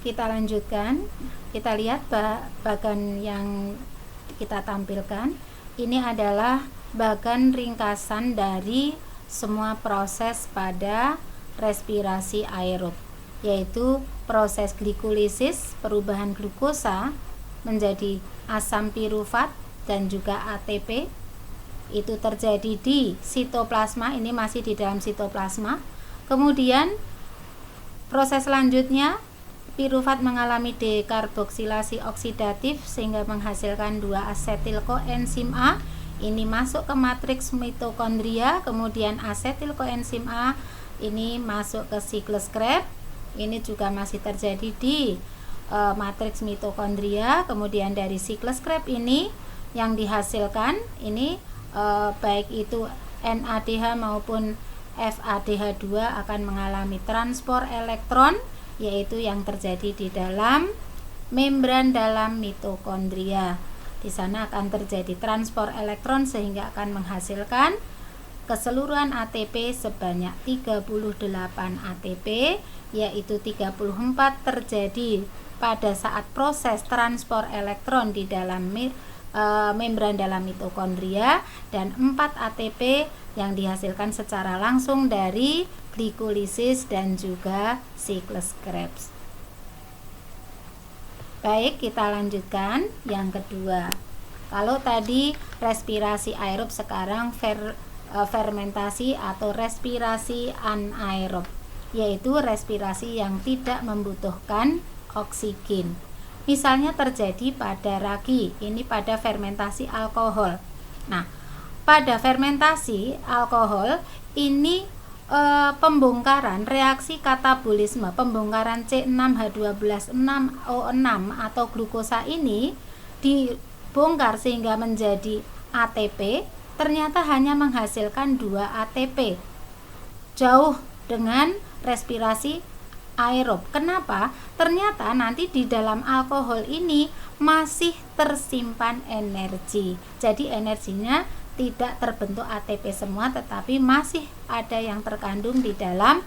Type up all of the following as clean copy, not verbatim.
kita lanjutkan. Kita lihat bagan yang kita tampilkan. Ini adalah bagan ringkasan dari semua proses pada respirasi aerob, yaitu proses glikolisis, perubahan glukosa menjadi asam pirufat dan juga ATP. Itu terjadi di sitoplasma, ini masih di dalam sitoplasma. Kemudian proses selanjutnya, pirufat mengalami dekarboksilasi oksidatif sehingga menghasilkan 2 asetil koenzim A. Ini masuk ke matriks mitokondria. Kemudian asetil koenzim A ini masuk ke siklus Krebs. Ini juga masih terjadi di matriks mitokondria. Kemudian dari siklus Krebs ini yang dihasilkan ini baik itu NADH maupun FADH2 akan mengalami transport elektron, yaitu yang terjadi di dalam membran dalam mitokondria. Di sana akan terjadi transport elektron sehingga akan menghasilkan keseluruhan ATP sebanyak 38 ATP, yaitu 34 terjadi pada saat proses transport elektron di dalam membran dalam mitokondria, dan 4 ATP yang dihasilkan secara langsung dari glikolisis dan juga siklus Krebs. Baik, kita lanjutkan yang kedua. Kalau tadi respirasi aerob, sekarang fermentasi atau respirasi anaerob, yaitu respirasi yang tidak membutuhkan oksigen. Misalnya terjadi pada ragi, ini pada fermentasi alkohol. Nah, pada fermentasi alkohol ini pembongkaran reaksi katabolisme, pembongkaran C6H12-6O6 atau glukosa ini dibongkar sehingga menjadi ATP, ternyata hanya menghasilkan 2 ATP. Jauh dengan respirasi aerob. Kenapa? Ternyata nanti di dalam alkohol ini masih tersimpan energi. Jadi energinya tidak terbentuk ATP semua, tetapi masih ada yang terkandung di dalam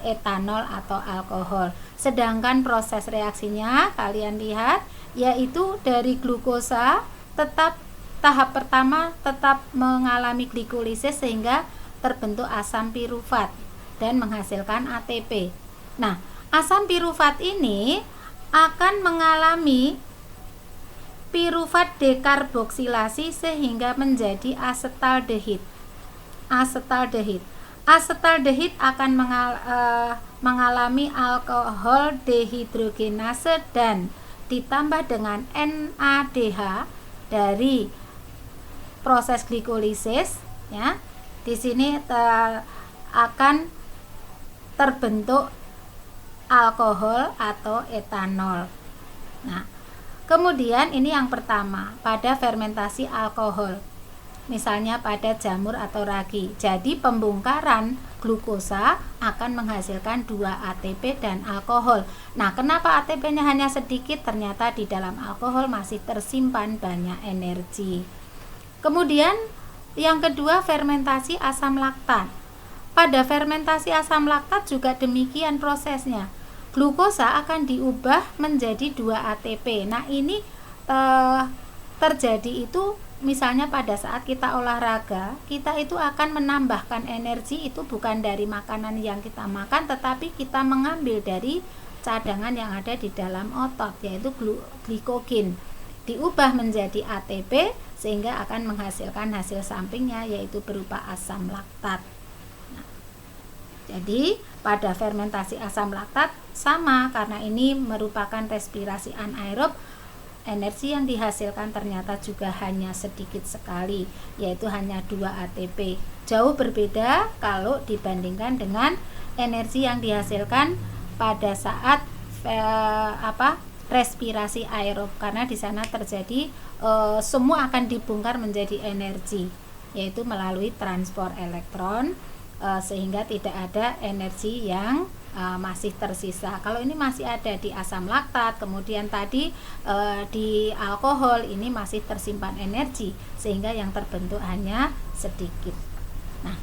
etanol atau alkohol. Sedangkan proses reaksinya kalian lihat, yaitu dari glukosa tetap tahap pertama tetap mengalami glikolisis sehingga terbentuk asam pirufat dan menghasilkan ATP. Nah, asam pirufat ini akan mengalami pirufat dekarboksilasi sehingga menjadi asetaldehid. Asetaldehid akan mengalami alkohol dehidrogenase dan ditambah dengan NADH dari proses glikolisis, ya. Di sini akan terbentuk alkohol atau etanol. Nah, kemudian ini yang pertama pada fermentasi alkohol, misalnya pada jamur atau ragi. Jadi pembongkaran glukosa akan menghasilkan 2 ATP dan alkohol. Nah, kenapa ATP-nya hanya sedikit? Ternyata di dalam alkohol masih tersimpan banyak energi. Kemudian yang kedua, fermentasi asam laktat. Pada fermentasi asam laktat juga demikian prosesnya. Glukosa akan diubah menjadi 2 ATP. Nah, ini terjadi itu misalnya pada saat kita olahraga, kita itu akan menambahkan energi itu bukan dari makanan yang kita makan, tetapi kita mengambil dari cadangan yang ada di dalam otot, yaitu glikogen. Diubah menjadi ATP sehingga akan menghasilkan hasil sampingnya, yaitu berupa asam laktat. Nah, jadi pada fermentasi asam laktat sama, karena ini merupakan respirasi anaerob, energi yang dihasilkan ternyata juga hanya sedikit sekali, yaitu hanya 2 ATP. Jauh berbeda kalau dibandingkan dengan energi yang dihasilkan pada saat respirasi aerob, karena di sana terjadi semua akan dibongkar menjadi energi, yaitu melalui transport elektron, sehingga tidak ada energi yang masih tersisa. Kalau ini masih ada di asam laktat, kemudian tadi di alkohol ini masih tersimpan energi sehingga yang terbentuk hanya sedikit. Nah,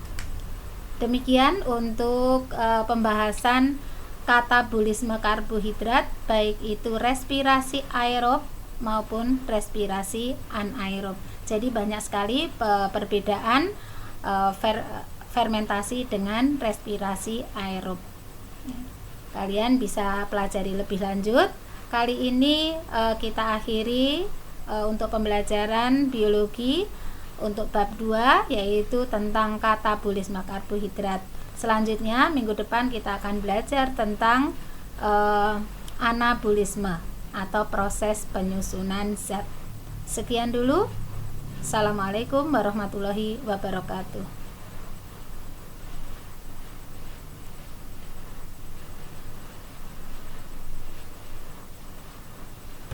demikian untuk pembahasan katabolisme karbohidrat, baik itu respirasi aerob maupun respirasi anaerob. Jadi banyak sekali perbedaan fermentasi dengan respirasi aerob. Kalian bisa pelajari lebih lanjut. Kali ini kita akhiri untuk pembelajaran biologi untuk bab 2, yaitu tentang katabolisme karbohidrat. Selanjutnya minggu depan kita akan belajar tentang anabolisme atau proses penyusunan zat. Sekian dulu. Assalamualaikum warahmatullahi wabarakatuh.